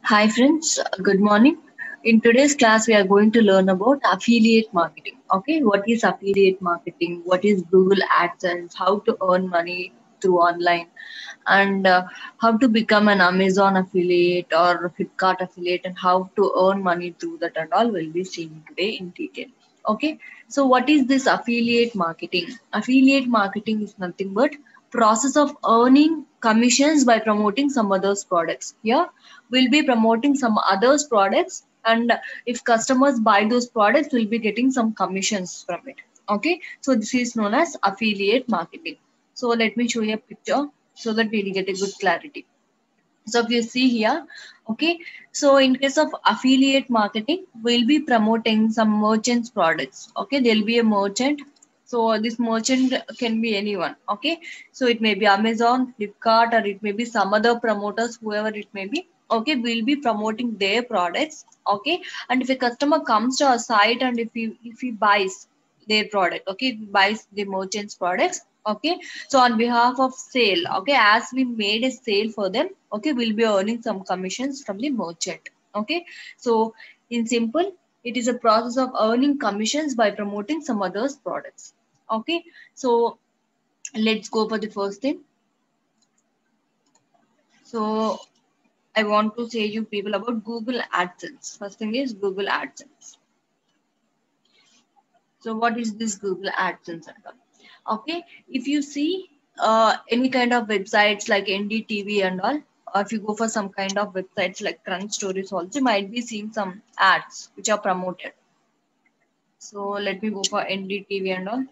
Hi friends, good morning. In today's class, we are going to learn about affiliate marketing. Okay, what is affiliate marketing? What is Google AdSense? How to earn money through online, and how to become an Amazon affiliate or Flipkart affiliate, and how to earn money through that and all will be seen today in detail. Okay, so what is this affiliate marketing? Affiliate marketing is nothing but process of earning commissions by promoting some others products. Here we'll be promoting some others products, and if customers buy those products, we'll be getting some commissions from it. Okay, so this is known as affiliate marketing. So let me show you a picture so that we'll get a good clarity. So if you see here, okay, so in case of affiliate marketing, we'll be promoting some merchants products. Okay, there'll be a merchant. So this merchant can be anyone. Okay, so it may be Amazon, Flipkart, or it may be some other promoters, whoever it may be. Okay, we'll be promoting their products. Okay, and if a customer comes to our site and if he buys their product, okay, if he buys the merchant's products, okay, so on behalf of sale, okay, as we made a sale for them, okay, we'll be earning some commissions from the merchant. Okay, so in simple, it is a process of earning commissions by promoting some others products. Okay, so let's go for the first thing. So I want to say you people about Google AdSense. First thing is Google AdSense. So what is this Google AdSense? Okay, if you see any kind of websites like NDTV and all, or if you go for some kind of websites like Crunch Stories also, you might be seeing some ads which are promoted. So let me go for NDTV and all.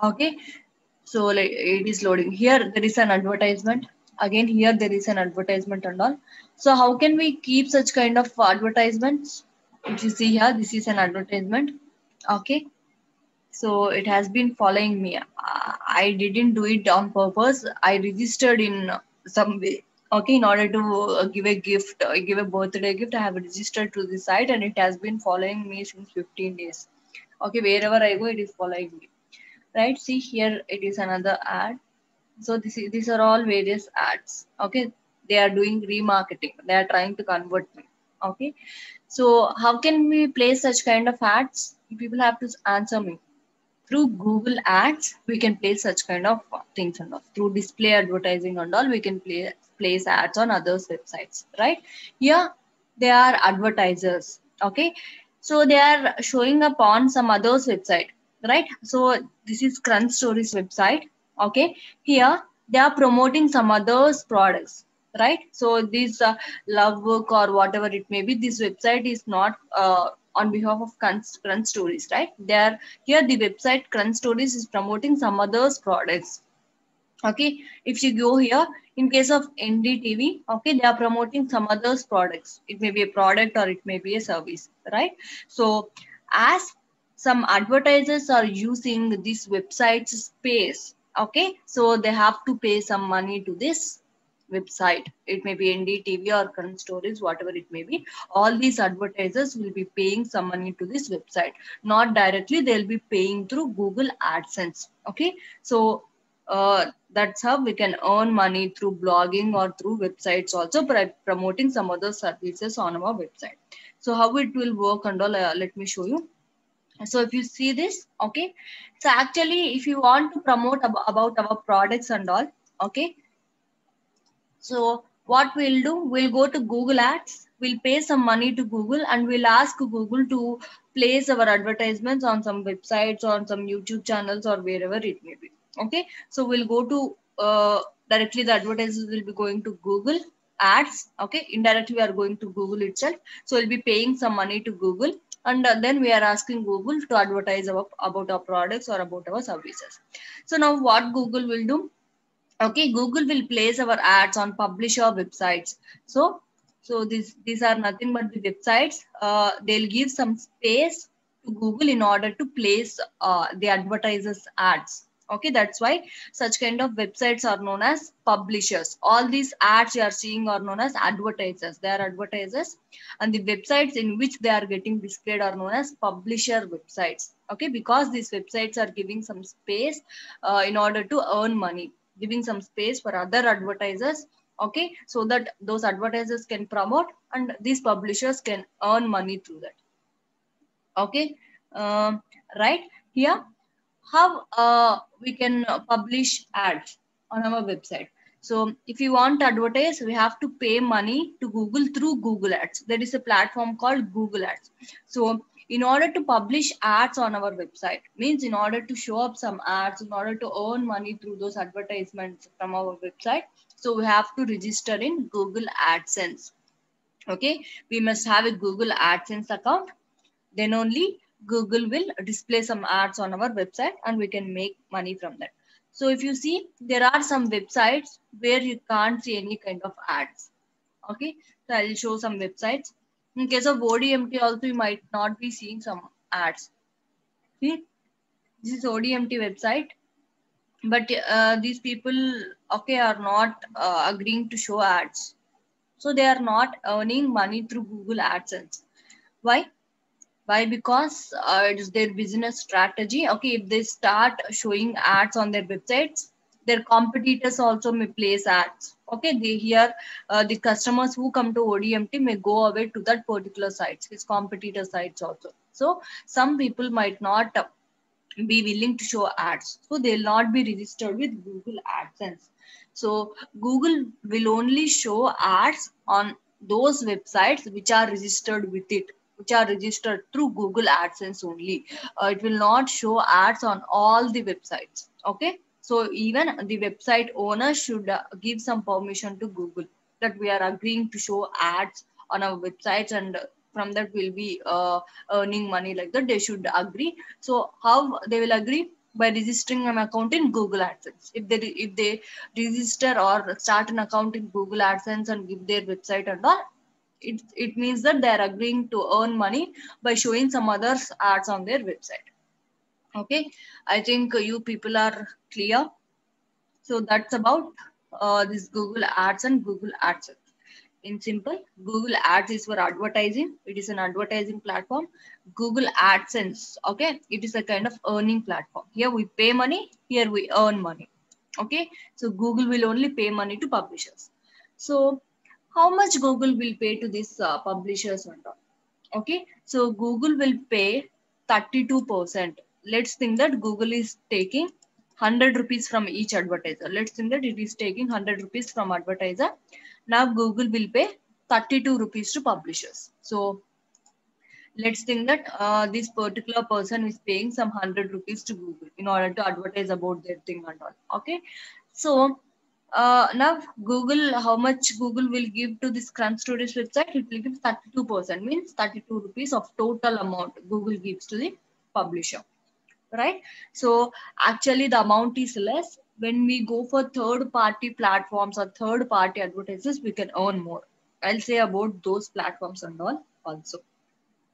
Okay, so like it is loading. Here there is an advertisement. Again here there is an advertisement and all. So how can we keep such kind of advertisements? If you see here, this is an advertisement. Okay, so it has been following me. I didn't do it on purpose. I registered in some way. Okay, in order to give a gift, give a birthday gift, I have registered to the site and it has been following me since 15 days. Okay, wherever I go, it is following me. Right, see here, it is another ad. So these are all various ads. Okay, they are doing remarketing. They are trying to convert me. Okay, so how can we place such kind of ads? People have to answer me. Through Google Ads, we can place such kind of things and all. Through display advertising and all, we can place ads on others' websites, right? Here, they are advertisers, okay? So they are showing up on some others' website, right? So this is Crunch Stories website, okay? Here, they are promoting some others' products, right? So this love book or whatever it may be, this website is not on behalf of Crunch Stories, right? They are here, the website Crunch Stories is promoting some others products. Okay, if you go here, in case of NDTV, okay, they are promoting some others products. It may be a product or it may be a service, right? So as some advertisers are using this website's space, okay, so they have to pay some money to this website. It may be NDTV or Crunch Stories, whatever it may be. All these advertisers will be paying some money to this website. Not directly, they'll be paying through Google AdSense. Okay, so that's how we can earn money through blogging or through websites also by promoting some other services on our website. So how it will work and all, let me show you. So if you see this, okay, so actually if you want to promote about our products and all, okay, so what we'll do, we'll go to Google Ads, we'll pay some money to Google and we'll ask Google to place our advertisements on some websites, on some YouTube channels or wherever it may be. Okay, so we'll go to directly the advertisers will be going to Google Ads. Okay, indirectly we are going to Google itself. So we'll be paying some money to Google and then we are asking Google to advertise about our products or about our services. So now what Google will do, okay, Google will place our ads on publisher websites. So these are nothing but the websites. They'll give some space to Google in order to place the advertisers ads. Okay, that's why such kind of websites are known as publishers. All these ads you are seeing are known as advertisers. They are advertisers, and the websites in which they are getting displayed are known as publisher websites. Okay, because these websites are giving some space in order to earn money, giving some space for other advertisers Okay, so that those advertisers can promote and these publishers can earn money through that. Okay, right here, how we can publish ads on our website. So if you want to advertise, we have to pay money to Google through Google Ads. There is a platform called Google Ads. So in order to publish ads on our website, means in order to show up some ads, in order to earn money through those advertisements from our website, so we have to register in Google AdSense. Okay, we must have a Google AdSense account, then only Google will display some ads on our website and we can make money from that. So if you see, there are some websites where you can't see any kind of ads. Okay, so I'll show some websites. In case of ODMT also, you might not be seeing some ads. See, this is ODMT website, but these people, okay, are not agreeing to show ads. So they are not earning money through Google AdSense. Why? Why? Because it is their business strategy. Okay, if they start showing ads on their websites, their competitors also may place ads. Okay, they hear the customers who come to ODMT may go away to that particular sites, his competitor sites also. So some people might not be willing to show ads, so they'll not be registered with Google AdSense. So Google will only show ads on those websites which are registered with it, which are registered through Google AdSense only. It will not show ads on all the websites. Okay, so even the website owner should give some permission to Google that we are agreeing to show ads on our websites, and from that we'll be earning money, like that they should agree. So how they will agree? By registering an account in Google AdSense. If they register or start an account in Google AdSense and give their website and all, it means that they are agreeing to earn money by showing some others ads on their website. Okay, I think you people are clear. So that's about this Google Ads and Google AdSense. In simple, Google Ads is for advertising. It is an advertising platform. Google AdSense, okay, it is a kind of earning platform. Here we pay money, here we earn money. Okay, so Google will only pay money to publishers. So how much Google will pay to these publishers and all? Okay, so Google will pay 32%. Let's think that Google is taking 100 rupees from each advertiser. Let's think that it is taking 100 rupees from advertiser. Now Google will pay 32 rupees to publishers. So let's think that this particular person is paying some 100 rupees to Google in order to advertise about their thing and all. Okay, so now Google, how much Google will give to this Crunch Stories website? It will give 32%, means 32 rupees of total amount Google gives to the publisher, right? So actually the amount is less. When we go for third party platforms or third party advertisers, we can earn more. I'll say about those platforms and all also.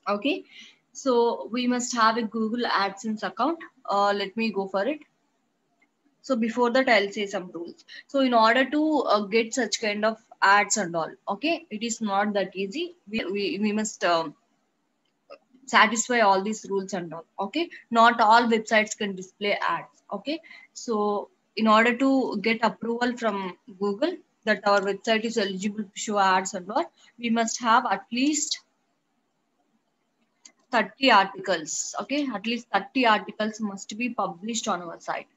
Okay, so we must have a Google AdSense account. Let me go for it. So before that, I'll say some rules. So in order to get such kind of ads and all, okay, it is not that easy. We must satisfy all these rules and all. Okay, not all websites can display ads. Okay, so in order to get approval from Google that our website is eligible to show ads and all, we must have at least 30 articles. Okay, at least 30 articles must be published on our site.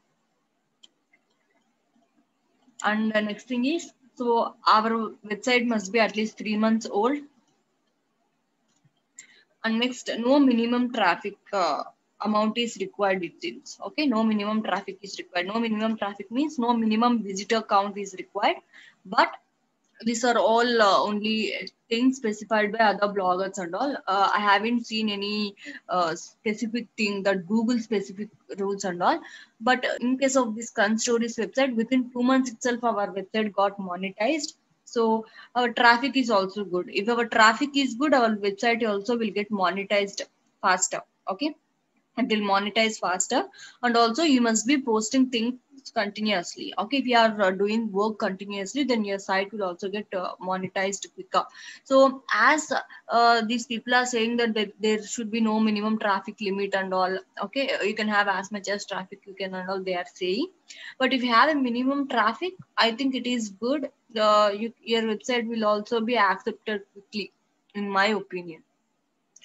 And the next thing is, so our website must be at least 3 months old. And next, no minimum traffic amount is required with this. Okay, no minimum traffic is required. No minimum traffic means no minimum visitor count is required. But these are all only things specified by other bloggers and all. I haven't seen any specific thing that Google specific rules and all. But in case of this Crunch Stories website, within 2 months itself, our website got monetized. So our traffic is also good. If our traffic is good, our website also will get monetized faster. Okay, it will monetize faster. And also you must be posting things continuously. Okay, if you are doing work continuously, then your site will also get monetized quicker. So as these people are saying that there should be no minimum traffic limit and all. Okay, you can have as much as traffic you can and all, they are saying. But if you have a minimum traffic, I think it is good. your website will also be accepted quickly, in my opinion.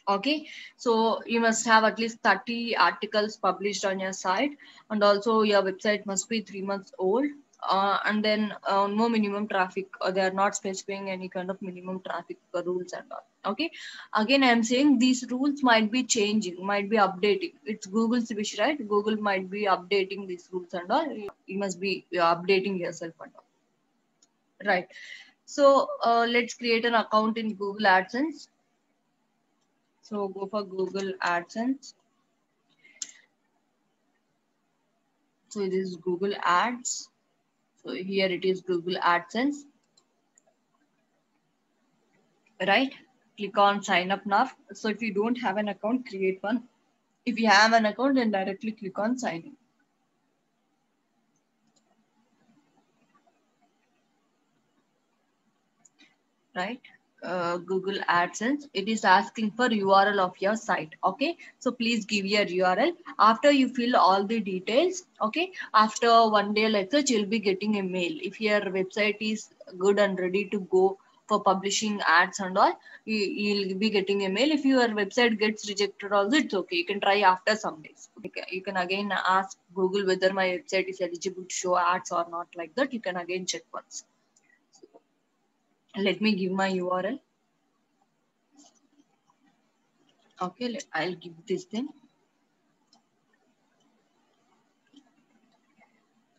Okay, so you must have at least 30 articles published on your site, and also your website must be 3 months old. And then no minimum traffic, they are not specifying any kind of minimum traffic rules and all. Okay, again I am saying these rules might be changing, might be updating. It's Google's wish, right? Google might be updating these rules and all. You must be updating yourself and all, right? So let's create an account in Google AdSense. So go for Google AdSense. So it is Google Ads. So here it is Google AdSense, right? Click on sign up now. So if you don't have an account, create one. If you have an account, then directly click on sign in. Right? Google AdSense, it is asking for URL of your site. Okay, so please give your URL. After you fill all the details, okay, after 1 day like that, you'll be getting a mail. If your website is good and ready to go for publishing ads and all, you'll be getting a mail. If your website gets rejected also, it's okay, you can try after some days. Okay, you can again ask Google whether my website is eligible to show ads or not. Like that, you can again check once. Let me give my URL. Okay, I'll give this thing.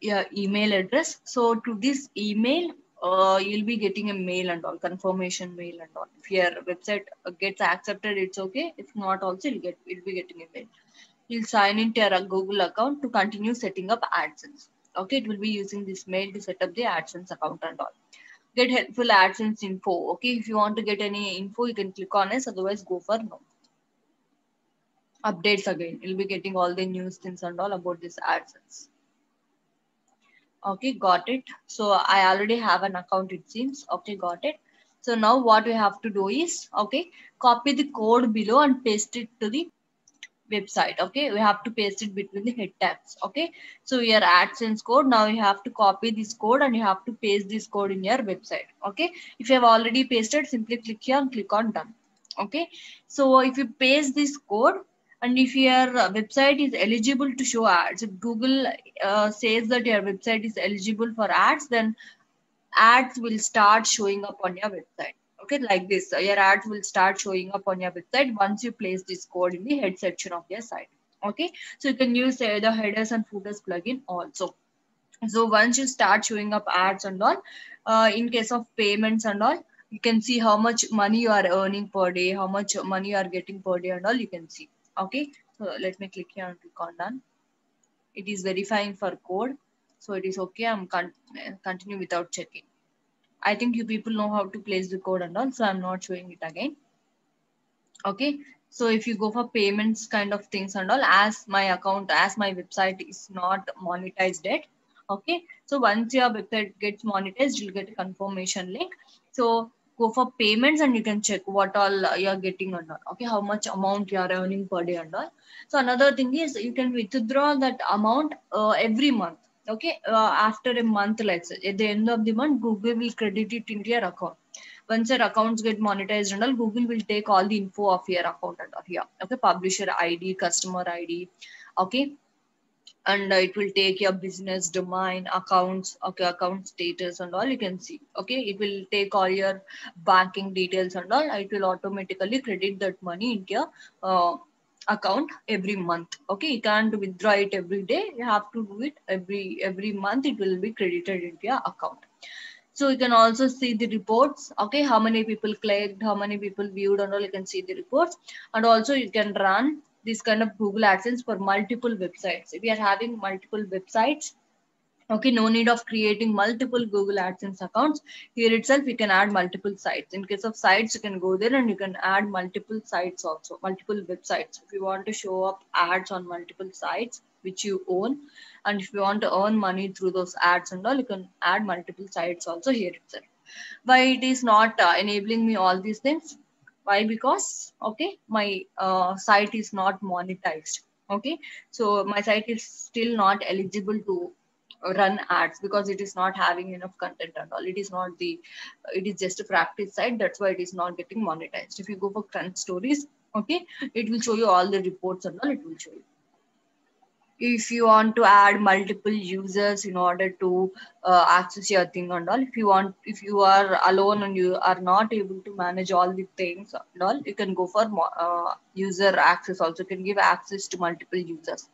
Your email address. So to this email, you'll be getting a mail and all, confirmation mail and all. If your website gets accepted, it's okay. If not, also you'll be getting a mail. You'll sign into your Google account to continue setting up AdSense. Okay, it will be using this mail to set up the AdSense account and all. Get helpful AdSense info. Okay, if you want to get any info, you can click on this. Otherwise, go for no. Updates again. You'll be getting all the news things and all about this AdSense. Okay, got it. So I already have an account, it seems. Okay, got it. So now what we have to do is, okay, copy the code below and paste it to the website. Okay, we have to paste it between the head tabs. Okay, so your AdSense code, now you have to copy this code and you have to paste this code in your website. Okay, if you have already pasted, simply click here and click on done. Okay, so if you paste this code, and if your website is eligible to show ads, if Google says that your website is eligible for ads, then ads will start showing up on your website. Okay, like this, your ads will start showing up on your website once you place this code in the head section of your site. Okay, so you can use the headers and footers plugin also. So once you start showing up ads and all, in case of payments and all, you can see how much money you are earning per day, how much money you are getting per day and all, you can see. Okay, so let me click here and click on done. It is verifying for code, so it is okay. I'm continue without checking. I think you people know how to place the code and all, so I'm not showing it again. Okay, so if you go for payments kind of things and all, as my website is not monetized yet. Okay, so once your website gets monetized, you'll get a confirmation link. So go for payments and you can check what all you're getting or not. Okay, how much amount you are earning per day and all. So another thing is you can withdraw that amount every month. Okay, after a month, let's say at the end of the month, Google will credit it into your account. Once your accounts get monetized and all, Google will take all the info of your account and all here. Okay, publisher ID, customer ID. Okay, and it will take your business domain, accounts, okay, account status and all, you can see. Okay, it will take all your banking details and all. It will automatically credit that money into your account every month. Okay, you can't withdraw it every day, you have to do it every month. It will be credited into your account. So you can also see the reports. Okay, how many people clicked, how many people viewed and all, you can see the reports. And also you can run this kind of Google AdSense for multiple websites. If you are having multiple websites, okay, no need of creating multiple Google AdSense accounts. Here itself, you can add multiple sites. In case of sites, you can go there and you can add multiple sites also, multiple websites. If you want to show up ads on multiple sites which you own, and if you want to earn money through those ads and all, you can add multiple sites also here itself. Why it is not enabling me all these things? Why? Because, okay, my site is not monetized. Okay, so my site is still not eligible to run ads because it is not having enough content and all. It is not the, it is just a practice site. That's why it is not getting monetized. If you go for Crunch Stories, okay, it will show you all the reports and all. It will show you. If you want to add multiple users in order to access your thing and all, if you are alone and you are not able to manage all the things and all, you can go for user access also. You can give access to multiple users.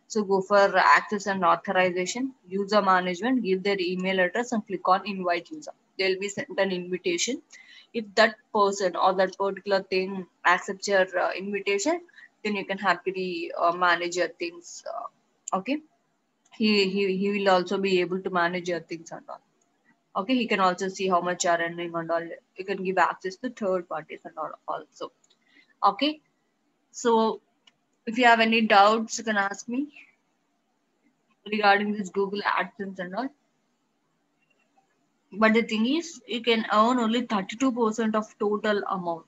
So go for access and authorization, user management, give their email address and click on invite user. They'll be sent an invitation. If that person or that particular thing accepts your invitation, then you can happily manage your things. Okay, he will also be able to manage your things and all. Okay, he can also see how much you are earning and all. You can give access to third parties and all also. Okay, so if you have any doubts, you can ask me regarding this Google AdSense and all. But the thing is, you can earn only 32% of total amount.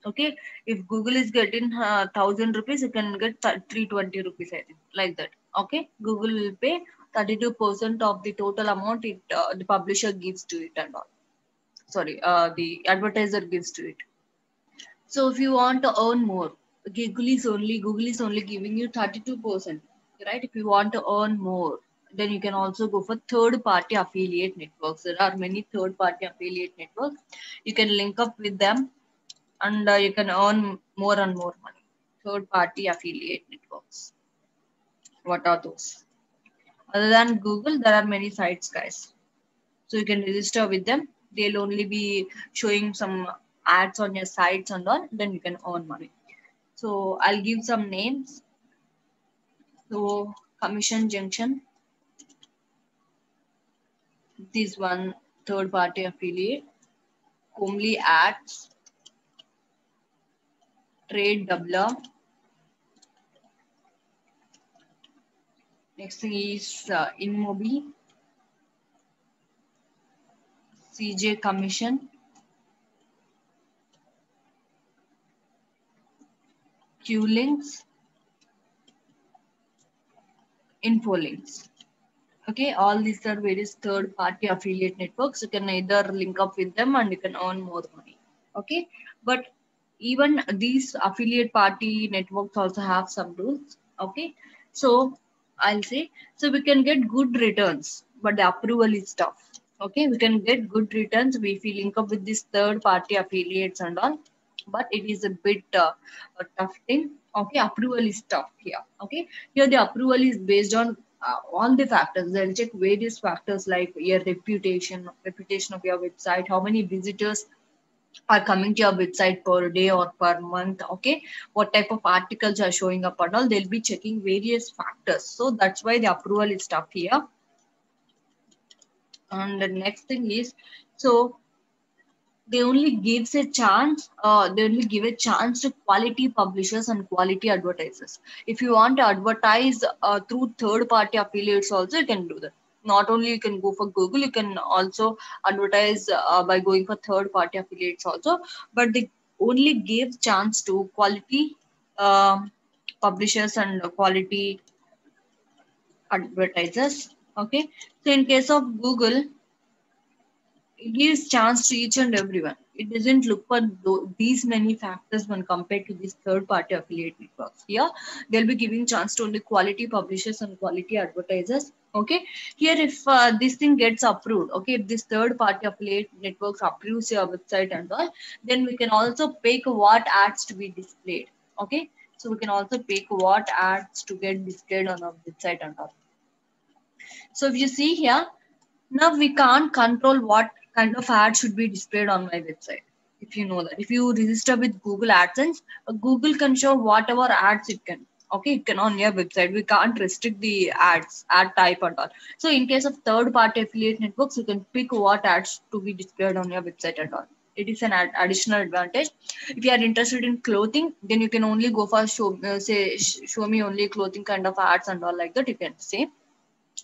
Okay, if Google is getting 1,000 rupees, you can get 320 rupees, I think, like that. Okay, Google will pay 32% of the total amount the publisher gives to it and all. Sorry, the advertiser gives to it. So if you want to earn more, Google is only giving you 32%, right? If you want to earn more, then you can also go for third party affiliate networks. There are many third party affiliate networks. You can link up with them and you can earn more and more money. Third party affiliate networks. What are those? Other than Google, there are many sites, guys. So you can register with them. They'll only be showing some ads on your sites and all, then you can earn money. So I'll give some names. So Commission Junction, this one third party affiliate, Comely Ads, Trade Doubler. Next thing is InMobi, CJ Commission, QLinks, Infolinks. Okay, all these are various third party affiliate networks. You can either link up with them and you can earn more money. Okay, but even these affiliate party networks also have some rules. Okay, so I'll say, so we can get good returns, but the approval is tough. Okay, we can get good returns if we link up with these third party affiliates and all, but it is a bit a tough thing. Okay, approval is tough here. Okay, here the approval is based on the factors. They'll check various factors like your reputation of your website, how many visitors are coming to your website per day or per month. Okay, what type of articles are showing up and all. They'll be checking various factors. So that's why the approval is tough here. And the next thing is, so they only gives a chance, they only give a chance to quality publishers and quality advertisers. If you want to advertise through third party affiliates also, you can do that. Not only you can go for Google, you can also advertise by going for third party affiliates also, but they only give chance to quality publishers and quality advertisers. Okay, so in case of Google, it gives chance to each and everyone. It doesn't look for these many factors when compared to these third-party affiliate networks. Here, they'll be giving chance to only quality publishers and quality advertisers. Okay. Here, if this thing gets approved, okay, if this third-party affiliate networks approves your website and all, then we can also pick what ads to be displayed. Okay. So we can also pick what ads to get displayed on our website and all. So if you see here, now we can't control what kind of ad should be displayed on my website. If you know that, if you register with Google AdSense, Google can show whatever ads it can. Okay, it can on your website. We can't restrict the ads, ad type and all. So in case of third-party affiliate networks, you can pick what ads to be displayed on your website and all. It is an additional advantage. If you are interested in clothing, then you can only go for show me only clothing kind of ads and all like that. You can say.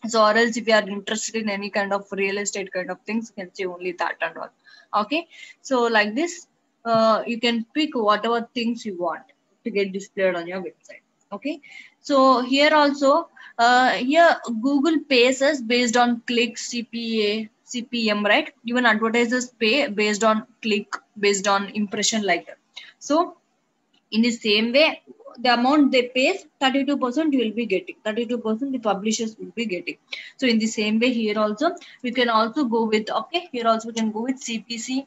So or else if you are interested in any kind of real estate kind of things, you can say only that and all. Okay, so like this, you can pick whatever things you want to get displayed on your website. Okay, so here also, here Google pays us based on click, CPA, CPM, right? Even advertisers pay based on click, based on impression, like that. So in the same way, the amount they pay, 32% you will be getting, 32% the publishers will be getting. So in the same way here also, we can also go with, okay, here also we can go with CPC,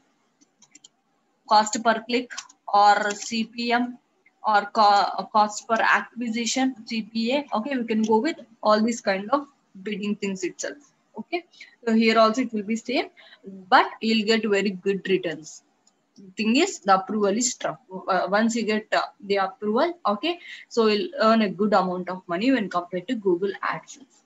cost per click, or CPM, or cost per acquisition, CPA. Okay, we can go with all these kind of bidding things itself. Okay, so here also it will be same, but you'll get very good returns. Thing is, the approval is tough. Once you get the approval, okay, so you'll earn a good amount of money when compared to Google AdSense.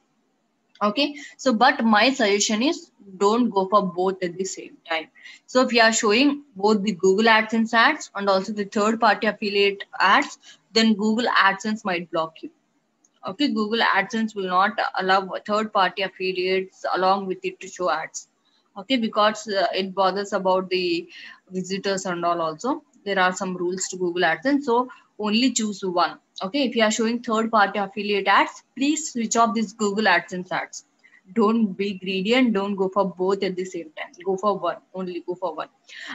Okay, so but my suggestion is, don't go for both at the same time. So if you are showing both the Google AdSense ads and also the third party affiliate ads, then Google AdSense might block you. Okay, Google AdSense will not allow third party affiliates along with it to show ads. Okay, because it bothers about the visitors and all. Also there are some rules to Google AdSense, so only choose one. Okay, if you are showing third party affiliate ads, please switch off this Google AdSense ads. Don't be greedy and don't go for both at the same time. Go for one, only go for one.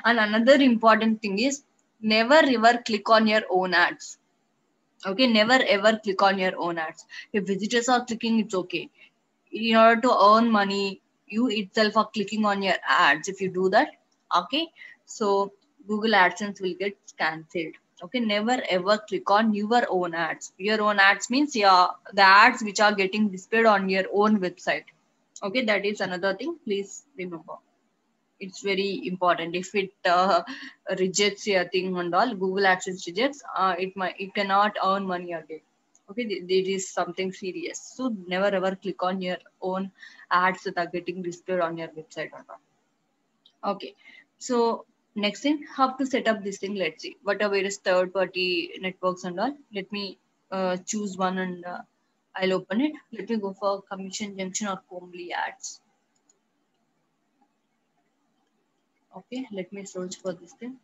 And another important thing is, never ever click on your own ads. Okay, never ever click on your own ads. If visitors are clicking, it's okay. In order to earn money, you itself are clicking on your ads. If you do that, okay, so Google AdSense will get cancelled. Okay, never ever click on your own ads. Your own ads means, yeah, the ads which are getting displayed on your own website. Okay, that is another thing, please remember. It's very important. If it rejects your thing and all, Google AdSense rejects, it cannot earn money again. Okay, there is something serious. So never ever click on your own ads that are getting displayed on your website or not. Okay, so next thing, how to set up this thing. Let's see what are various third party networks and all. Let me choose one, and I'll open it. Let me go for Commission Junction or Comely ads. Okay, let me search for this thing.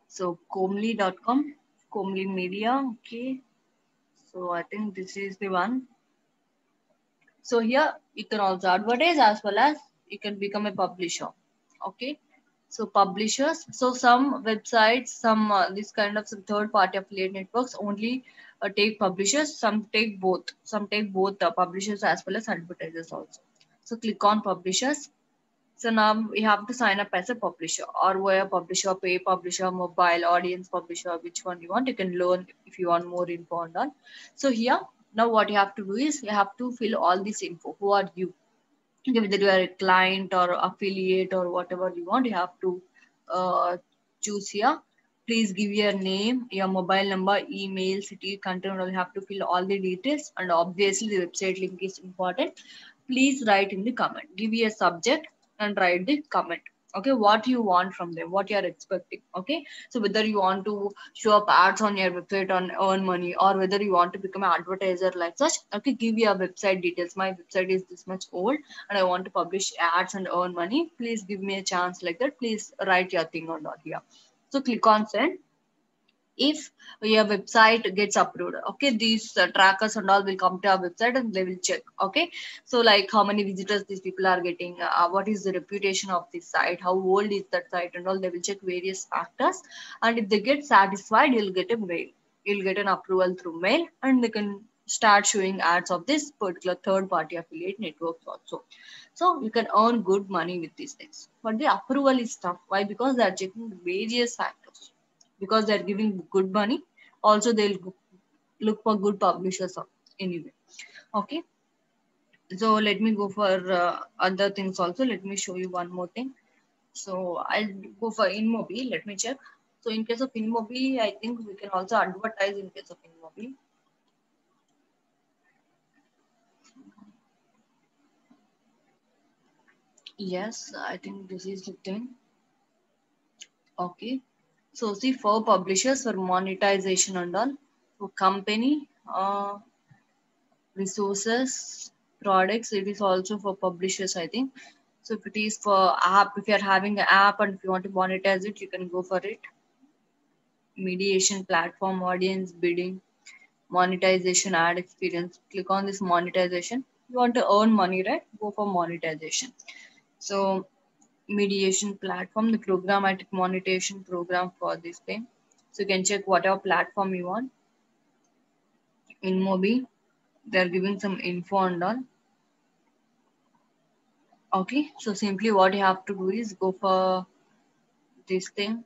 So comely.com, Comely Media. Okay, so I think this is the one. So here you can also advertise as well as you can become a publisher. Okay, so publishers. So some websites, some this kind of some third party affiliate networks only take publishers. Some take both. Some take both publishers as well as advertisers also. So click on publishers. So now we have to sign up as a publisher, or via publisher, pay publisher, mobile, audience publisher, which one you want. You can learn if you want more info on that. So here, now what you have to do is, you have to fill all this info. Who are you? Whether you are a client or affiliate or whatever you want, you have to choose here. Please give your name, your mobile number, email, city, country, and all. You have to fill all the details, and obviously the website link is important. Please write in the comment. Give me a subject and write the comment. Okay, what you want from them, what you are expecting. Okay, so whether you want to show up ads on your website and earn money, or whether you want to become an advertiser like such. Okay, give your website details. My website is this much old and I want to publish ads and earn money. Please give me a chance, like that. Please write your thing or not here. So click on send. If your website gets approved, okay, these trackers and all will come to our website and they will check. Okay, so like how many visitors these people are getting, what is the reputation of this site, how old is that site, and all. They will check various factors, and if they get satisfied, you'll get a mail. You'll get an approval through mail, and they can start showing ads of this particular third party affiliate networks also. So you can earn good money with these things, but the approval is tough. Why? Because they are checking various factors. Because they're giving good money, also they'll look for good publishers anyway. Okay, so let me go for other things also. Let me show you one more thing. So I'll go for InMobi. Let me check. So in case of InMobi, I think we can also advertise in case of InMobi. Yes, I think this is the thing. Okay, so see, for publishers, for monetization and all, for company, resources, products, it is also for publishers, I think. So if it is for app, if you're having an app and if you want to monetize it, you can go for it. Mediation, platform, audience, bidding, monetization, ad experience. Click on this monetization. You want to earn money, right? Go for monetization. So mediation platform, the programmatic monetization program for this thing. So you can check whatever platform you want. In Mobi, they're giving some info and all. Okay, so simply what you have to do is go for this thing.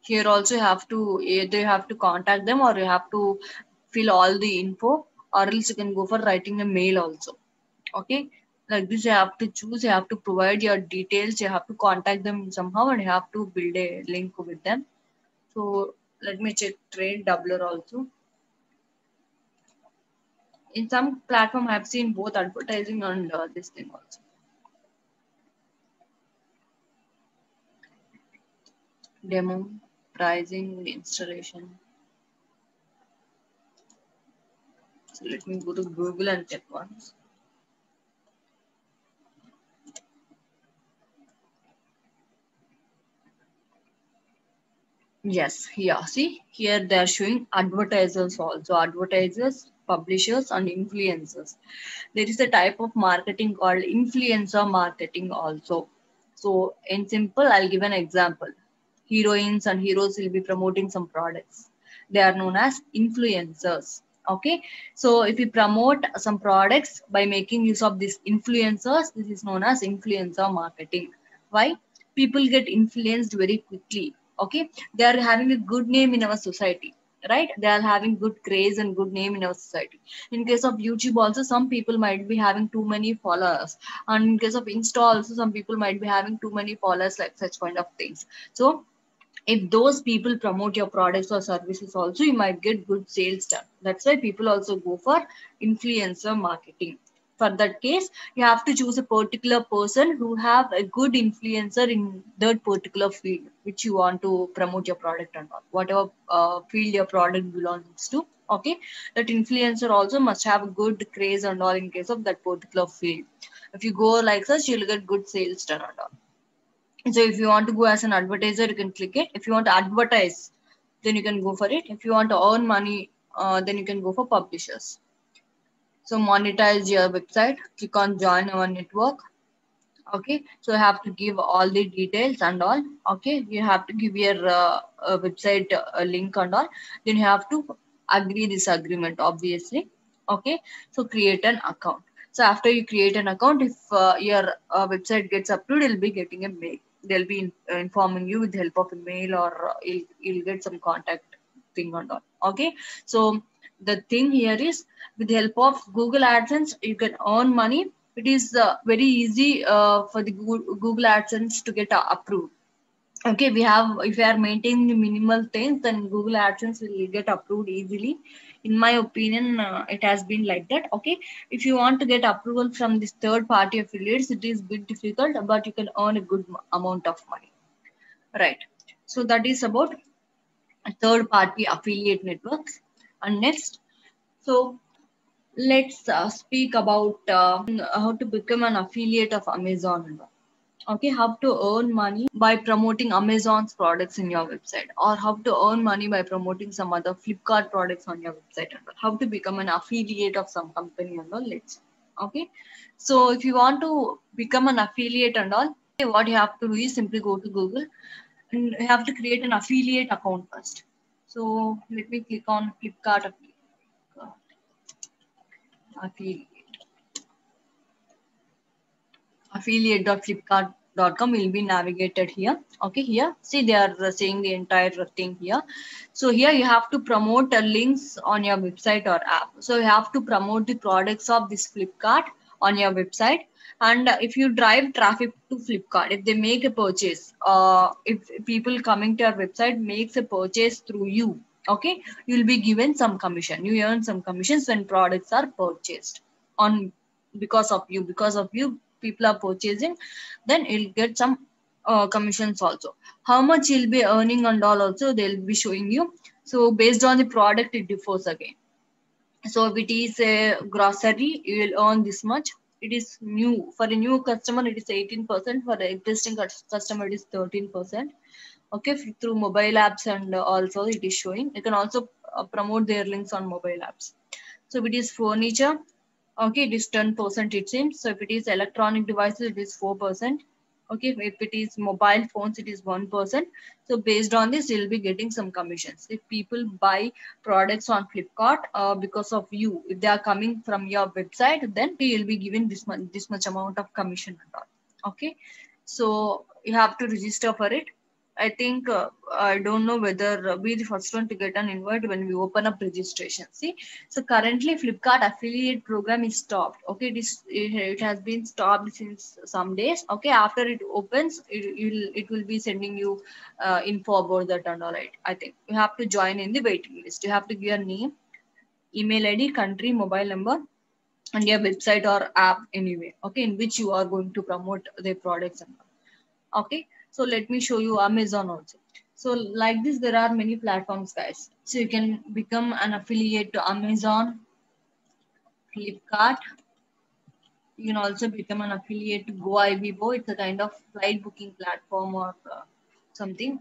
Here also you have to either you have to contact them or you have to fill all the info, or else you can go for writing a mail also. Okay, like this you have to choose, you have to provide your details, you have to contact them somehow, and you have to build a link with them. So let me check Trade Doubler also. In some platform, I've seen both advertising and this thing also. Demo, pricing, installation. So let me go to Google and check once. Yes, yeah. See, here they are showing advertisers also, advertisers, publishers, and influencers. There is a type of marketing called influencer marketing also. So, in simple, I'll give an example. Heroines and heroes will be promoting some products. They are known as influencers. Okay, so if you promote some products by making use of these influencers, this is known as influencer marketing. Why? People get influenced very quickly. Okay, they are having a good name in our society, right? They are having good craze and good name in our society. In case of YouTube also, some people might be having too many followers, and in case of Insta also, some people might be having too many followers, like such kind of things. So if those people promote your products or services also, you might get good sales done. That's why people also go for influencer marketing. For that case, you have to choose a particular person who have a good influencer in that particular field which you want to promote your product or not, whatever field your product belongs to. Okay, that influencer also must have a good craze and all in case of that particular field. If you go like such, you'll get good sales done and all. So if you want to go as an advertiser, you can click it. If you want to advertise, then you can go for it. If you want to earn money, then you can go for publishers. So monetize your website, click on join our network. Okay, so you have to give all the details and all. Okay, you have to give your website link and all. Then you have to agree this agreement, obviously. Okay, so create an account. So after you create an account, if your website gets approved, you'll be getting a mail. They'll be informing you with the help of a mail, or you'll get some contact thing and all. Okay, so the thing here is, with the help of Google AdSense, you can earn money. It is very easy for the Google AdSense to get approved. Okay, if we are maintaining the minimal things, then Google AdSense will get approved easily. In my opinion, it has been like that. Okay, if you want to get approval from this third party affiliates, it is a bit difficult, but you can earn a good amount of money. Right. So that is about third party affiliate networks. And next, so let's speak about how to become an affiliate of Amazon. Okay, how to earn money by promoting Amazon's products in your website, or how to earn money by promoting some other Flipkart products on your website, and how to become an affiliate of some company and all. Let's okay. So if you want to become an affiliate and all, what you have to do is simply go to Google and you have to create an affiliate account first. So let me click on Flipkart affiliate.flipkart.com will be navigated here. Okay, here see they are saying the entire thing here. So here you have to promote links on your website or app. So you have to promote the products of this Flipkart on your website. And if you drive traffic to Flipkart, if they make a purchase, if people coming to your website makes a purchase through you, okay, you'll be given some commission. You earn some commissions when products are purchased on because of you people are purchasing, then you'll get some commissions also. How much you'll be earning and all also they'll be showing you. So based on the product it differs again. So if it is a grocery, you will earn this much. It is new. For a new customer, it is 18%. For the existing customer, it is 13%. Okay, through mobile apps, and also it is showing. You can also promote their links on mobile apps. So if it is furniture, okay, it is 10% it seems. So if it is electronic devices, it is 4%. Okay, if it is mobile phones, it is 1%. So based on this, you'll be getting some commissions. If people buy products on Flipkart because of you, if they are coming from your website, then you'll be given this much amount of commission and all. Okay, so you have to register for it. I think I don't know whether we the first one to get an invite when we open up registration. See, so currently Flipkart affiliate program is stopped. Okay, it has been stopped since some days. Okay, after it opens, it will be sending you info about that and all right. I think you have to join in the waiting list. You have to give your name, email ID, country, mobile number, and your website or app anyway. Okay, in which you are going to promote their products and all. Okay, so let me show you Amazon also. So like this, there are many platforms, guys. So you can become an affiliate to Amazon, Flipkart. You can also become an affiliate to GoIbibo. It's a kind of flight booking platform or something.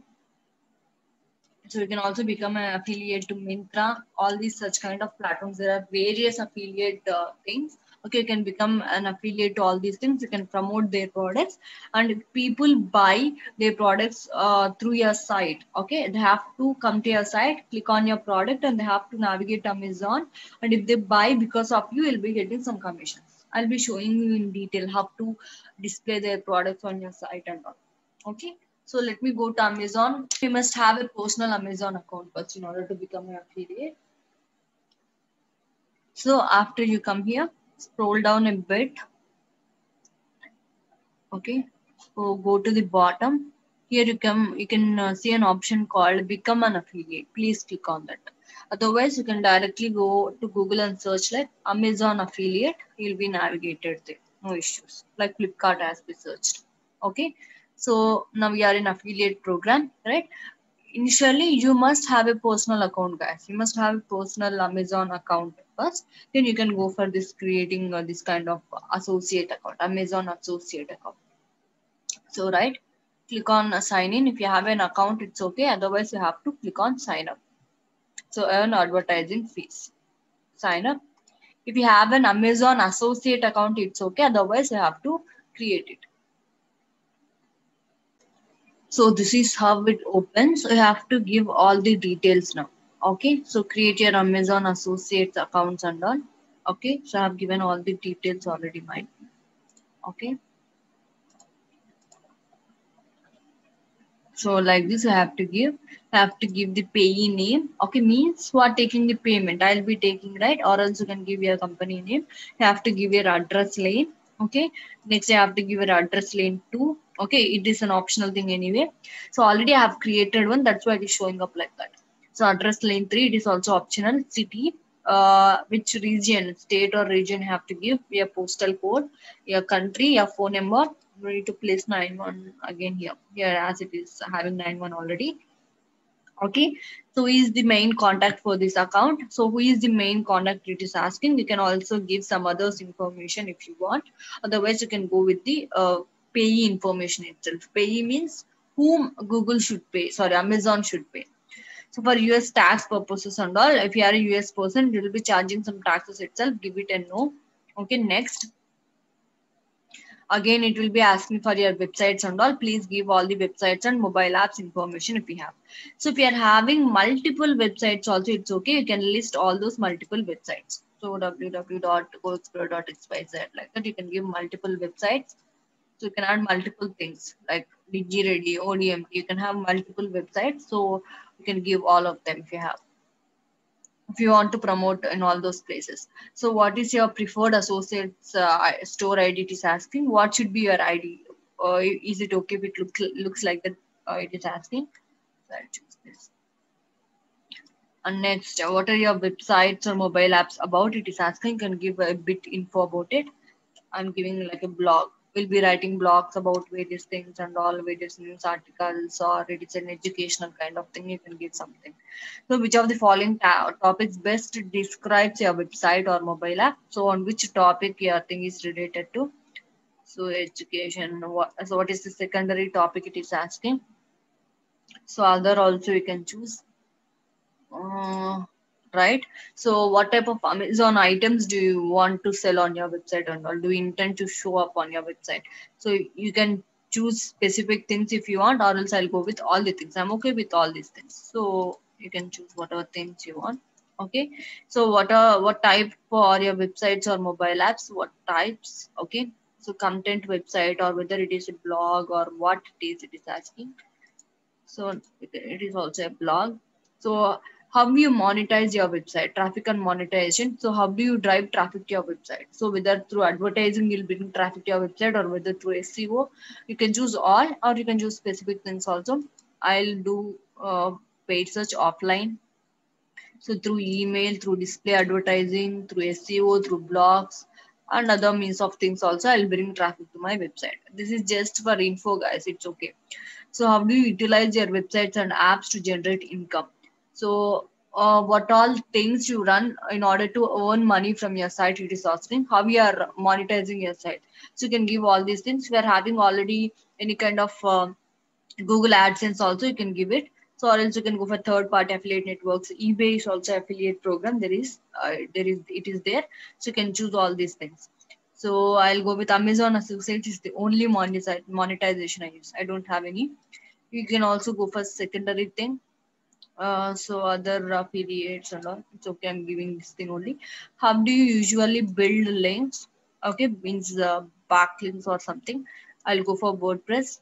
So you can also become an affiliate to Myntra. All these such kind of platforms. There are various affiliate things. Okay, you can become an affiliate to all these things. You can promote their products, and if people buy their products through your site, okay, they have to come to your site, click on your product, and they have to navigate Amazon. And if they buy because of you, you'll be getting some commissions. I'll be showing you in detail how to display their products on your site and all. Okay, so let me go to Amazon. You must have a personal Amazon account first in order to become an affiliate. So after you come here, scroll down a bit. Okay, so go to the bottom. Here you can see an option called become an affiliate. Please click on that. Otherwise, you can directly go to Google and search like Amazon affiliate. You'll be navigated there. No issues. Like Flipkart has been searched. Okay. So now we are in affiliate program, right? Initially, you must have a personal account, guys. You must have a personal Amazon account first. Then you can go for this creating this kind of associate account, Amazon associate account. So right, click on sign in. If you have an account, it's okay. Otherwise, you have to click on sign up. So earn advertising fees. Sign up. If you have an Amazon associate account, it's okay. Otherwise, you have to create it. So this is how it opens. You have to give all the details now. Okay, so create your Amazon associates accounts and all. Okay, so I have given all the details already mine. Okay, so like this, I have to give the payee name. Okay, means who are taking the payment. I'll be taking, right, or else you can give your company name. You have to give your address lane. Okay, next you have to give your address lane too. Okay, it is an optional thing anyway. So already I have created one. That's why it is showing up like that. So address lane 3, it is also optional. City, which region, state or region you have to give, your postal code, your country, your phone number. You need to place 91 again here as it is having 91 already. Okay, so who is the main contact for this account? So who is the main contact it is asking? You can also give some others information if you want. Otherwise, you can go with the payee information itself. Payee means whom Google should pay. Sorry, Amazon should pay. So for US tax purposes and all, if you are a US person, you will be charging some taxes itself. Give it a no. Okay, next. Again, it will be asking for your websites and all. Please give all the websites and mobile apps information if you have. So if you are having multiple websites also, it's okay. You can list all those multiple websites. So www.goexplore.xyz, like that. You can give multiple websites. So you can add multiple things like DigiReady, ODMP. You can have multiple websites. So you can give all of them if you have. If you want to promote in all those places. So what is your preferred associates store ID? It is asking what should be your ID. Is it okay if it looks like that? It is asking. So I'll choose this. And next, what are your websites or mobile apps about? It is asking. You can give a bit info about it. I'm giving like a blog. will be writing blogs about various things and all, various news articles, or it is an educational kind of thing, you can give something. So which of the following topics best describes your website or mobile app? So on which topic your thing is related to? So education. So what is the secondary topic it is asking? So other also you can choose. Right. So what type of Amazon items do you want to sell on your website and all? Do you intend to show up on your website? So you can choose specific things if you want, or else I'll go with all the things. I'm okay with all these things. So you can choose whatever things you want. Okay. So what type for your websites or mobile apps? What types? Okay. So content website, or whether it is a blog or what it is asking. So it is also a blog. So how do you monetize your website? Traffic and monetization. So how do you drive traffic to your website? So whether through advertising you'll bring traffic to your website, or whether through SEO, you can choose all, or you can choose specific things also. I'll do paid search offline. So through email, through display advertising, through SEO, through blogs, and other means of things also, I'll bring traffic to my website. This is just for info, guys. It's okay. So how do you utilize your websites and apps to generate income? So what all things you run in order to earn money from your site, it is asking how you are monetizing your site. So you can give all these things. We are having already any kind of Google AdSense also, you can give it. So or else you can go for third party affiliate networks. eBay is also affiliate program. It is there. So you can choose all these things. So I'll go with Amazon Associates is the only monetization I use. I don't have any. You can also go for secondary thing. So other affiliates and all. It's okay. I'm giving this thing only. How do you usually build links? Okay, means backlinks or something. I'll go for WordPress.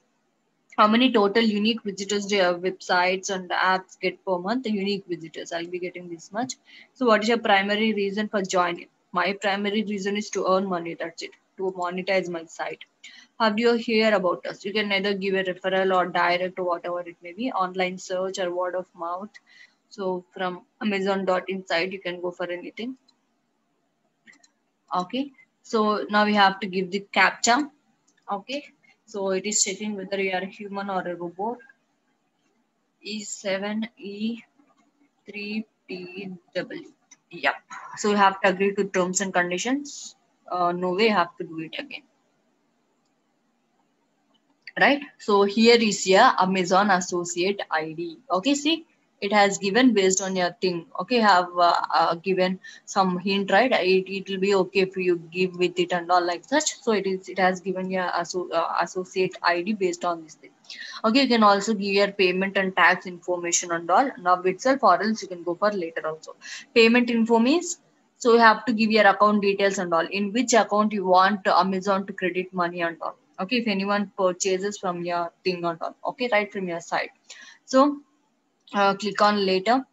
How many total unique visitors do your websites and apps get per month? The unique visitors, I'll be getting this much. So what is your primary reason for joining? My primary reason is to earn money. That's it. To monetize my site. How do you hear about us? You can either give a referral or direct or whatever it may be, online search or word of mouth. So from Amazon.inside, you can go for anything. Okay. So now we have to give the captcha. Okay. So it is checking whether you are a human or a robot. E7E3PW. Yeah. So you have to agree to terms and conditions. No way you have to do it again. Right. So here is your Amazon associate ID. Okay. See, it has given based on your thing. Okay. Have given some hint, right? It will be okay if you give with it and all like such. So it has given your associate ID based on this thing. Okay, you can also give your payment and tax information and all now itself, or else you can go for later also. Payment info means, so you have to give your account details and all, in which account you want Amazon to credit money and all. Okay, if anyone purchases from your thing and all, okay, right from your side. So click on later.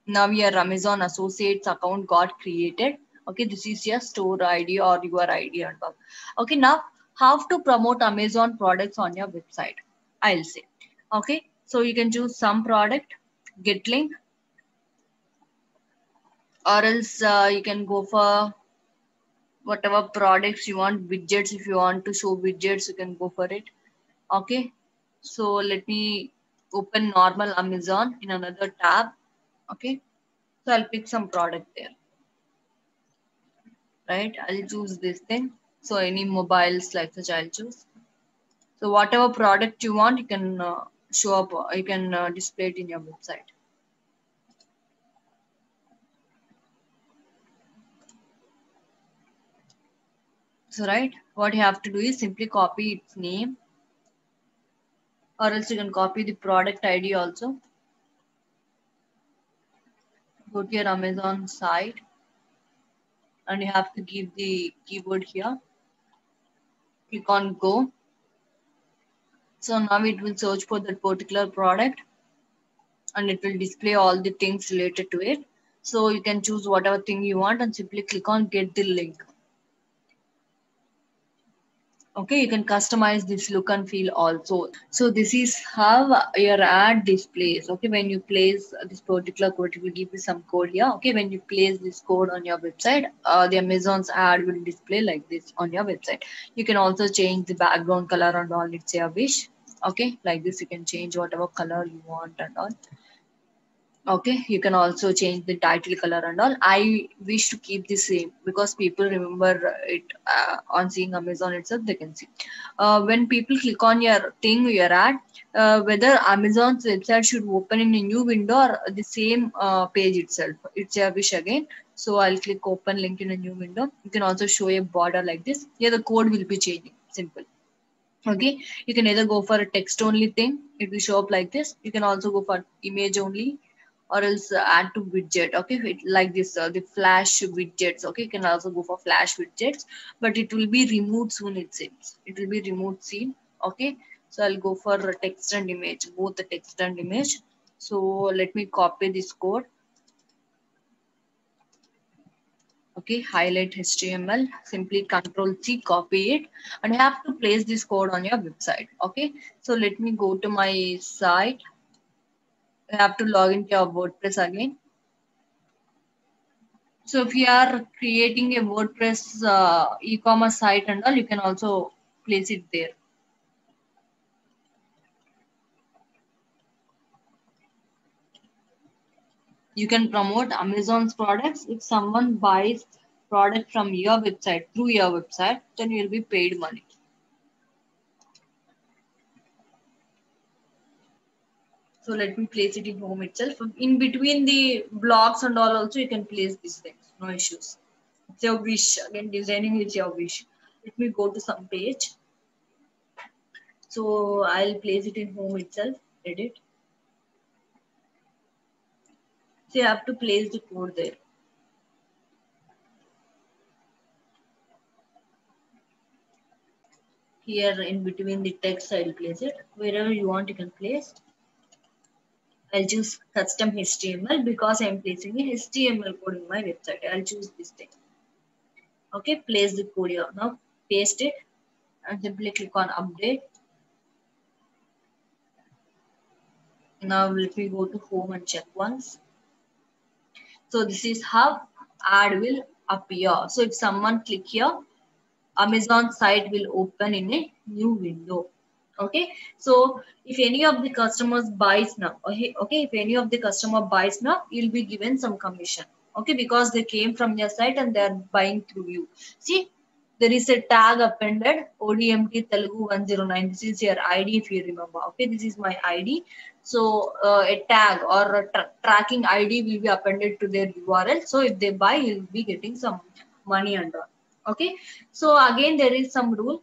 Now your Amazon associates account got created. Okay, this is your store ID or your ID and all. Okay, now how to promote Amazon products on your website? I'll say. Okay, so you can choose some product, get link, or else you can go for whatever products you want, widgets. If you want to show widgets, you can go for it. Okay, so let me open normal Amazon in another tab. Okay, so I'll pick some product there. Right, I'll choose this thing. So any mobiles like such I'll choose. So whatever product you want, you can show up, you can display it in your website. So right, what you have to do is simply copy its name, or else you can copy the product ID also. Go to your Amazon site and you have to give the keyword here. Click on go. So now it will search for that particular product and it will display all the things related to it. So you can choose whatever thing you want and simply click on get the link. Okay, you can customize this look and feel also. So this is how your ad displays. Okay, when you place this particular code, it will give you some code here. Okay, when you place this code on your website, the Amazon's ad will display like this on your website. You can also change the background color and all. It's your wish. Okay, like this, you can change whatever color you want and all. Okay, you can also change the title color and all. I wish to keep the same because people remember it on seeing Amazon itself. They can see when people click on your thing, your ad, whether Amazon's website should open in a new window or the same page itself. It's your wish again. So I'll click open link in a new window. You can also show a border like this. Here the code will be changing. Simple. Okay, you can either go for a text only thing, it will show up like this. You can also go for image only, or else add to widget. Okay, like this, the flash widgets. Okay, you can also go for flash widgets, but it will be removed soon, it seems. It will be removed soon. Okay, so I'll go for text and image, both the text and image. So let me copy this code. Okay, highlight HTML, simply Control C, copy it, and I have to place this code on your website. Okay, so let me go to my site. I have to log into your WordPress again. So if you are creating a WordPress e-commerce site and all, you can also place it there. You can promote Amazon's products. If someone buys product from your website through your website, then you will be paid money. So let me place it in home itself. In between the blocks and all also you can place these things. No issues. It's your wish. Again, designing is your wish. Let me go to some page. So I'll place it in home itself. Edit. So you have to place the code there. Here in between the text, I'll place it. Wherever you want, you can place. I'll choose custom HTML because I'm placing a HTML code in my website. I'll choose this thing. Okay, place the code here. Now paste it and simply click on update. Now let me go to home and check once. So this is how ad will appear. So if someone click here, Amazon site will open in a new window. Okay, so if any of the customers buys now, okay, if any of the customer buys now, you'll be given some commission. Okay, because they came from your site and they are buying through you. See, there is a tag appended, ODMT Telugu 109. This is your ID if you remember. Okay, this is my ID. So a tag or a tracking ID will be appended to their URL. So if they buy, you'll be getting some money and all. Okay, so again there is some rule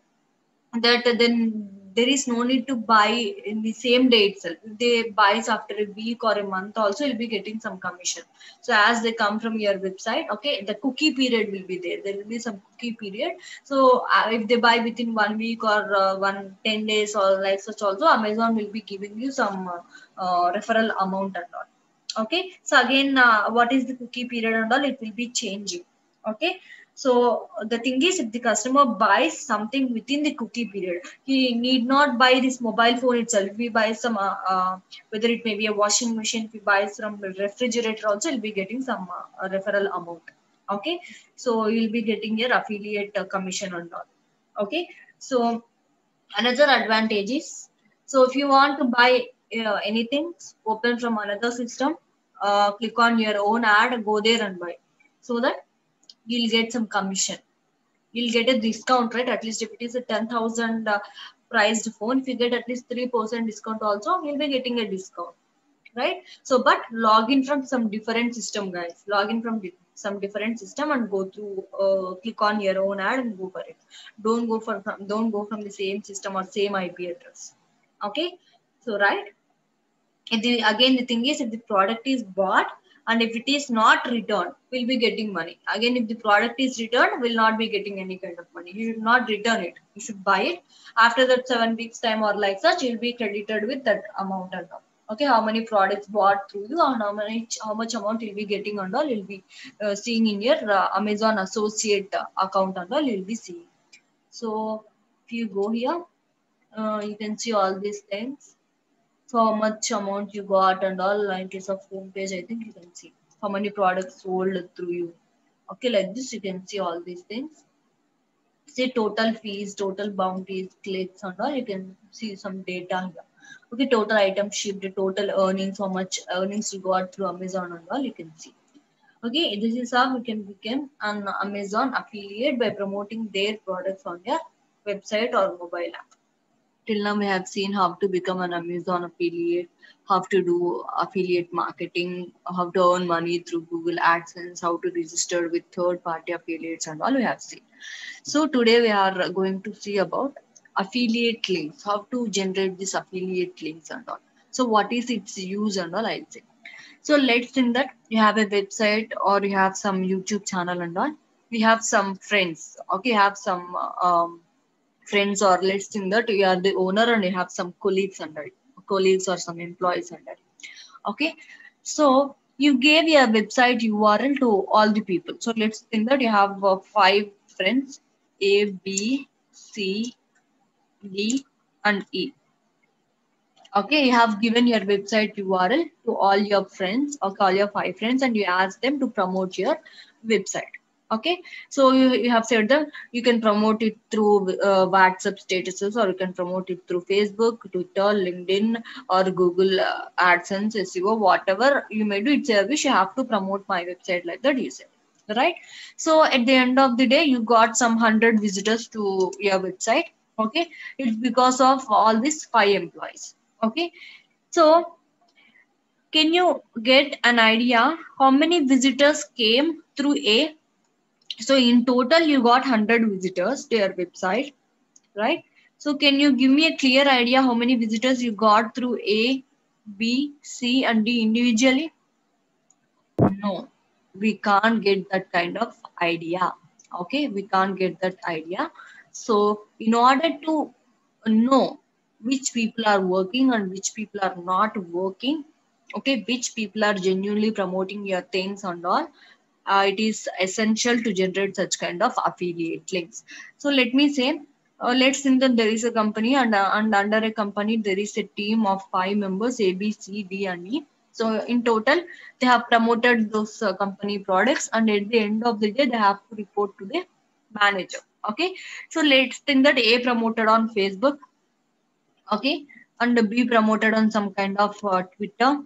that then there is no need to buy in the same day itself. If they buys after a week or a month also, you'll be getting some commission. So as they come from your website, okay, the cookie period will be there. There will be some cookie period. So if they buy within 1 week or 10 days or like such also, Amazon will be giving you some referral amount and all. Okay, so again, what is the cookie period and all? It will be changing. Okay, so the thing is, if the customer buys something within the cookie period, he need not buy this mobile phone itself. If he buys some, whether it may be a washing machine, if he buys from a refrigerator also, he'll be getting some referral amount. Okay, so you'll be getting your affiliate commission or not. Okay, so another advantage is, so if you want to buy anything, open from another system, click on your own ad, go there and buy, so that you'll get some commission. You'll get a discount, right? At least if it is a 10,000 priced phone, if you get at least 3% discount also, you'll be getting a discount, right? So, but log in from some different system, guys. Log in from some different system and go through, click on your own ad and go for it. Don't go from the same system or same IP address. Okay, so right. Again, the thing is, if the product is bought and if it is not returned, we'll be getting money. Again, if the product is returned, we'll not be getting any kind of money. You should not return it. You should buy it. After that 7 weeks time or like such, you'll be credited with that amount and all. Okay, how many products bought through you and how much amount you'll be getting and all, you'll be seeing in your Amazon associate account and all, you'll be seeing. So if you go here, you can see all these things. So how much amount you got and all, in case of home page, I think you can see how many products sold through you. Okay, like this, you can see all these things. Say total fees, total bounties, clicks and all, you can see some data here. Okay, total items shipped, total earnings, how much earnings you got through Amazon and all, you can see. Okay, this is how we can become an Amazon affiliate by promoting their products on your website or mobile app. Till now we have seen how to become an Amazon affiliate, how to do affiliate marketing, how to earn money through Google AdSense, how to register with third-party affiliates and all we have seen. So today we are going to see about affiliate links, how to generate this affiliate links and all. So what is its use and all, I'll say. So let's think that you have a website or you have some YouTube channel and all. We have some friends, okay, have some friends, or let's think that you are the owner and you have some colleagues under it, colleagues or some employees under it. Okay, so you gave your website URL to all the people. So let's think that you have 5 friends, A, B, C, D, and E. Okay, you have given your website URL to all your friends, okay, all your 5 friends, and you ask them to promote your website. Okay, so you have said that you can promote it through WhatsApp statuses, or you can promote it through Facebook, Twitter, LinkedIn, or Google AdSense, SEO, whatever you may do. It's a wish. You have to promote my website like that, you said, right? So at the end of the day, you got some 100 visitors to your website. Okay, it's because of all these 5 employees. Okay, so can you get an idea how many visitors came through A? So in total, you got 100 visitors to your website, right? So can you give me a clear idea how many visitors you got through A, B, C, and D individually? No, we can't get that kind of idea. Okay, we can't get that idea. So in order to know which people are working and which people are not working, okay, which people are genuinely promoting your things and all, it is essential to generate such kind of affiliate links. So let me say, let's think that there is a company, and under a company there is a team of 5 members, A, B, C, D, and E. So in total, they have promoted those company products, and at the end of the day, they have to report to the manager. Okay, so let's think that A promoted on Facebook, okay, and B promoted on some kind of Twitter.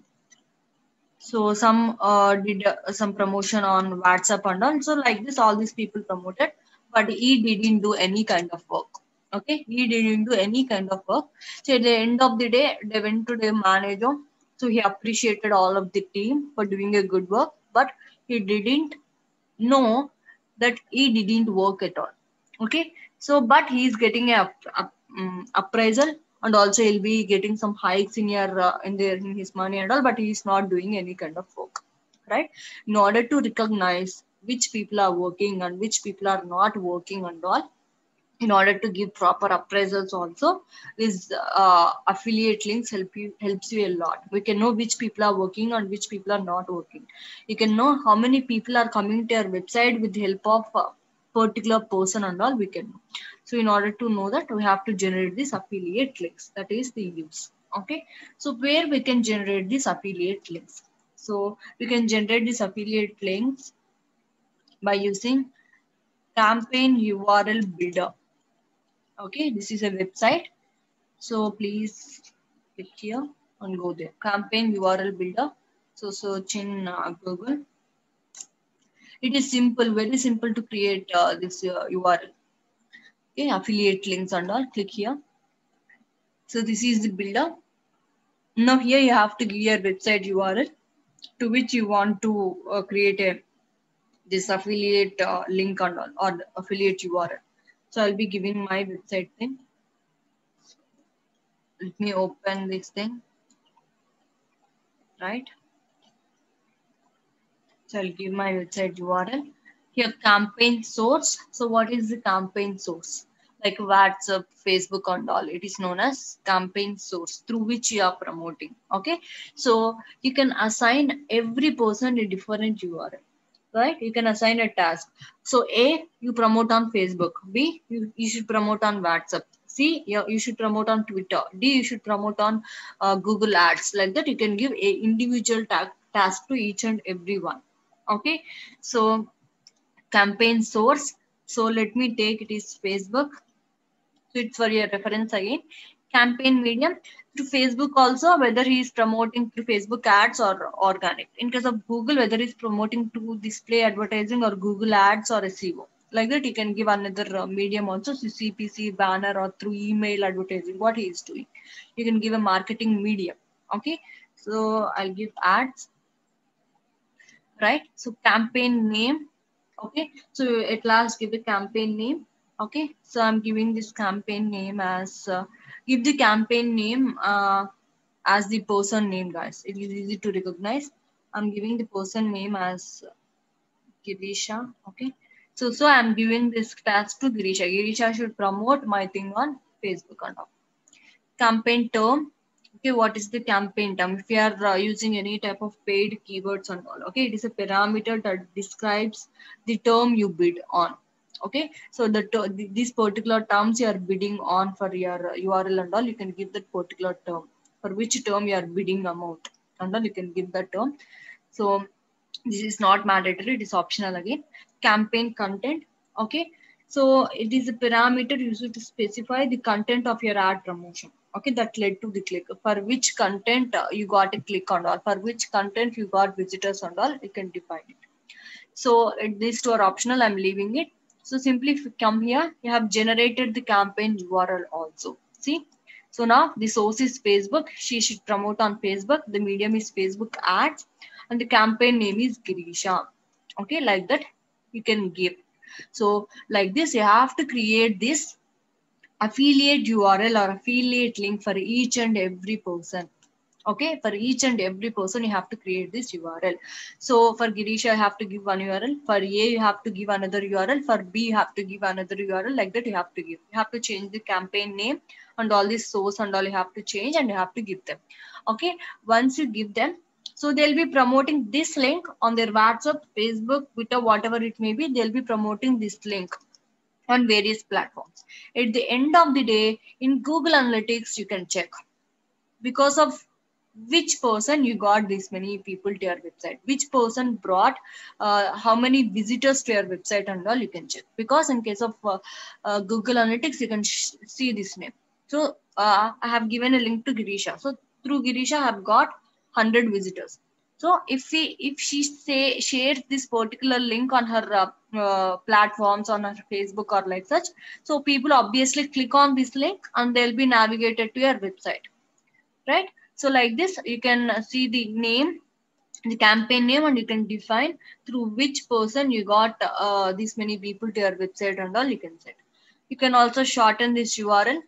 So some did some promotion on WhatsApp and all. So like this, all these people promoted, but he didn't do any kind of work. Okay, he didn't do any kind of work. So at the end of the day, they went to the manager. So he appreciated all of the team for doing a good work, but he didn't know that he didn't work at all. Okay, so but he's getting a appraisal, and also he'll be getting some hikes in your in his money and all, but he's not doing any kind of work, right? In order to recognize which people are working and which people are not working and all, in order to give proper appraisals also, this affiliate links helps you a lot. We can know which people are working and which people are not working. You can know how many people are coming to your website with the help of a particular person and all, we can know. So in order to know that, we have to generate this affiliate links. That is the use. Okay, so where we can generate these affiliate links? So we can generate these affiliate links by using campaign URL builder. Okay, this is a website. So please click here and go there. Campaign URL builder. So search in Google. It is simple, very simple to create this URL. Okay, affiliate links and all. Click here. So this is the builder. Now here you have to give your website URL to which you want to create this affiliate link and all, or affiliate URL. So I'll be giving my website thing. Let me open this thing, right? So I'll give my website URL. Here, campaign source. So what is the campaign source? Like WhatsApp, Facebook and all. It is known as campaign source through which you are promoting. Okay. So you can assign every person a different URL. right? You can assign a task. So A, you promote on Facebook. B, you should promote on WhatsApp. C, you should promote on Twitter. D, you should promote on Google Ads. Like that, you can give a individual task to each and every one. Okay, so campaign source. So let me take it is Facebook. So it's for your reference again. Campaign medium through Facebook also, whether he is promoting through Facebook ads or organic. In case of Google, whether he's promoting to display advertising or Google ads or SEO. Like that, you can give another medium also, so CPC, banner, or through email advertising, what he is doing. You can give a marketing medium. Okay, so I'll give ads, right? So campaign name. Okay, so at last give the campaign name. Okay, so I'm giving this campaign name as give the campaign name as the person name, guys. It is easy to recognize. I'm giving the person name as Girisha. Okay, so I'm giving this task to Girisha. Girisha should promote my thing on Facebook and all. Campaign term. Okay, what is the campaign term? If you are using any type of paid keywords and all, okay, it is a parameter that describes the term you bid on. Okay, so these particular terms you are bidding on for your URL and all, you can give that particular term. For which term you are bidding amount and all, you can give that term. So this is not mandatory, it is optional again. Campaign content. Okay, so it is a parameter used to specify the content of your ad promotion. Okay, that led to the click. For which content you got a click on, or for which content you got visitors and all, you can define it. So these two are optional, I'm leaving it. So simply if you come here, you have generated the campaign URL also. See, so now the source is Facebook. She should promote on Facebook. The medium is Facebook ads, and the campaign name is Girisha. Okay, like that you can give. So like this, you have to create this affiliate URL or affiliate link for each and every person. Okay, for each and every person you have to create this URL. So for Girisha you have to give one URL, for A you have to give another URL, for B you have to give another URL. Like that you have to give. You have to change the campaign name and all this source and all you have to change, and you have to give them. Okay, once you give them, so they'll be promoting this link on their WhatsApp, Facebook, Twitter, whatever it may be. They'll be promoting this link on various platforms. At the end of the day, in Google Analytics you can check because of which person you got this many people to your website, which person brought how many visitors to your website and all, you can check. Because in case of Google Analytics, you can see this name. So I have given a link to Girisha. So through Girisha I have got 100 visitors. So if she shares this particular link on her platforms, on her Facebook or like such, so people obviously click on this link and they'll be navigated to your website, right? So like this, you can see the name, the campaign name, and you can define through which person you got this many people to your website and all, you can set. You can also shorten this URL.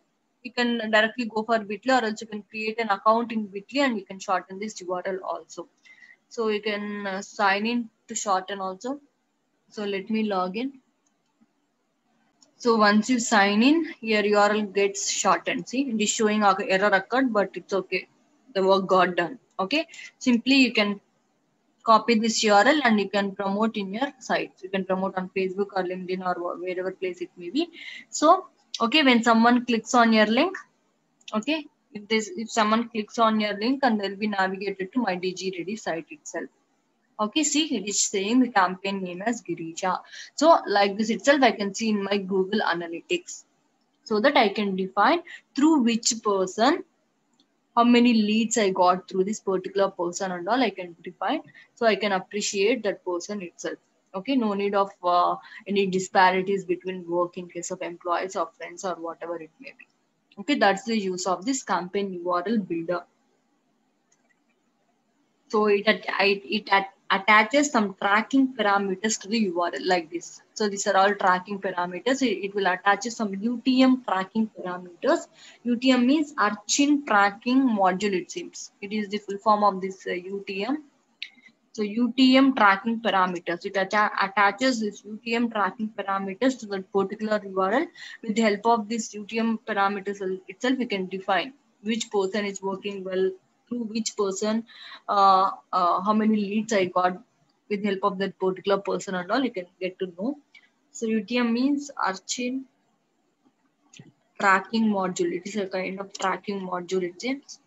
You can directly go for Bitly, or else you can create an account in Bitly and you can shorten this URL also. So you can sign in to shorten also. So let me log in. So once you sign in, your URL gets shortened. See, it is showing error occurred, but it's okay. The work got done. Okay. Simply you can copy this URL and you can promote in your sites. You can promote on Facebook or LinkedIn or wherever place it may be. So, okay, when someone clicks on your link, okay, if someone clicks on your link, and they'll be navigated to my DigiReady site itself. Okay, see, it is saying the campaign name as Girisha. So like this itself, I can see in my Google Analytics, so that I can define through which person, how many leads I got through this particular person and all, I can define. So I can appreciate that person itself. Okay, no need of any disparities between work in case of employees or friends or whatever it may be. Okay, that's the use of this campaign URL builder. So it attaches some tracking parameters to the URL like this. So these are all tracking parameters. It will attach some UTM tracking parameters. UTM means Urchin Tracking Module, it seems. It is the full form of this UTM. So UTM tracking parameters. It attaches this UTM tracking parameters to the particular URL. With the help of this UTM parameters itself, you can define which person is working well, through which person, how many leads I got with help of that particular person and all, you can get to know. So UTM means Urchin Tracking Module. It is a kind of tracking module, it seems.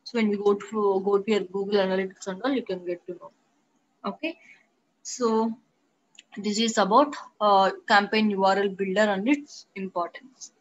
So when you go to your Google Analytics and all, you can get to know. Okay. So this is about campaign URL builder and its importance.